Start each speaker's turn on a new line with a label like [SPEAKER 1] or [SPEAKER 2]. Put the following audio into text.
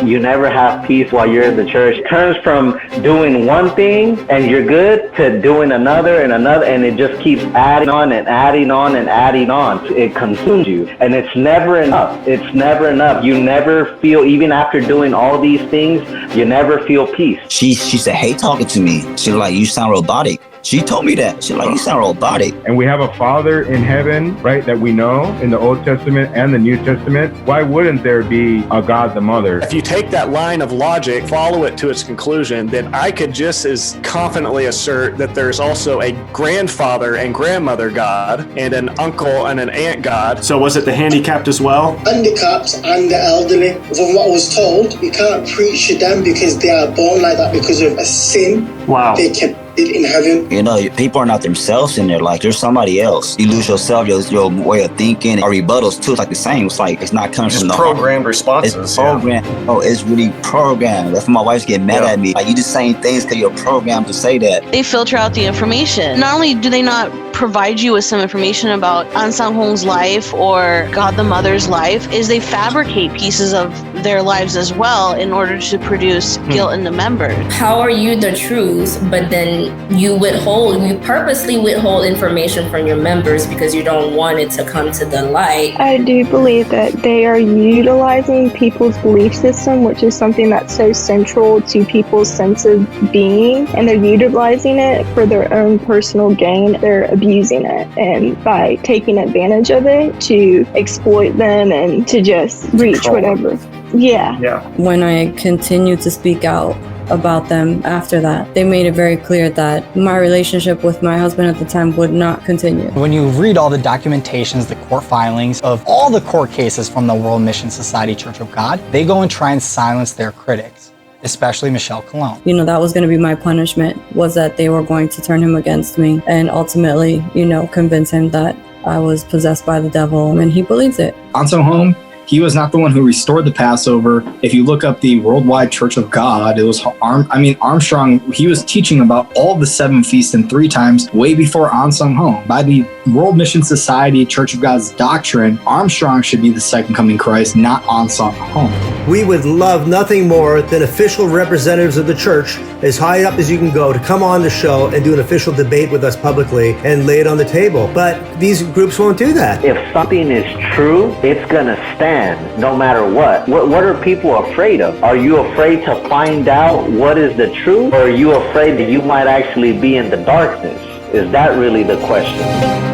[SPEAKER 1] you never have peace while you're in the church. It turns from doing one thing and you're good to doing another and another, and it just keeps adding on and adding on and adding on. It consumes you, and it's never enough. It's never enough. You never feel, even after doing all these things, you never feel peace.
[SPEAKER 2] She said, hey, talking to me. She was like, you sound robotic. She told me that. She's like, you sound robotic.
[SPEAKER 3] And we have a Father in heaven, right, that we know in the Old Testament and the New Testament. Why wouldn't there be a God the Mother?
[SPEAKER 4] If you take that line of logic, follow it to its conclusion, then I could just as confidently assert that there's also a grandfather and grandmother God and an uncle and an aunt God. So was it the handicapped as well?
[SPEAKER 5] Handicapped and the elderly. From what I was told, you can't preach to them because they are born like that because of a sin.
[SPEAKER 4] Wow.
[SPEAKER 5] They kept in heaven.
[SPEAKER 2] You know, people are not themselves in there. Like, you're somebody else. You lose yourself, your way of thinking. Our rebuttals too, it's like the same. It's like, it's not coming from the
[SPEAKER 4] programmed responses.
[SPEAKER 2] It's programmed. Yeah. Oh, it's really programmed. That's why my wife's getting mad at me. Like, you just saying things because you're programmed to say that.
[SPEAKER 6] They filter out the information. Not only do they not provide you with some information about Ahnsahnghong's life or God the Mother's life, is they fabricate pieces of their lives as well in order to produce guilt in the members.
[SPEAKER 7] How are you the truth, but then you purposely withhold information from your members because you don't want it to come to the light?
[SPEAKER 8] I do believe that they are utilizing people's belief system, which is something that's so central to people's sense of being, and they're utilizing it for their own personal gain. They're abusing it, and by taking advantage of it to exploit them and to just reach whatever. Yeah.
[SPEAKER 9] When I continued to speak out about them after that, they made it very clear that my relationship with my husband at the time would not continue.
[SPEAKER 10] When you read all the documentations, the court filings of all the court cases from the World Mission Society Church of God, they go and try and silence their critics, especially Michelle Cologne.
[SPEAKER 9] You know, that was going to be my punishment, was that they were going to turn him against me and ultimately, convince him that I was possessed by the devil, and he believes it.
[SPEAKER 11] Ahnsahnghong, he was not the one who restored the Passover. If you look up the Worldwide Church of God, it was Armstrong. He was teaching about all the 7 feasts and 3 times way before Ahnsahnghong. By the World Mission Society Church of God's doctrine, Armstrong should be the second coming Christ, not Ahnsahnghong.
[SPEAKER 12] We would love nothing more than official representatives of the church, as high up as you can go, to come on the show and do an official debate with us publicly and lay it on the table. But these groups won't do that.
[SPEAKER 1] If something is true, it's going to stand no matter what. What are people afraid of? Are you afraid to find out what is the truth? Or are you afraid that you might actually be in the darkness? Is that really the question?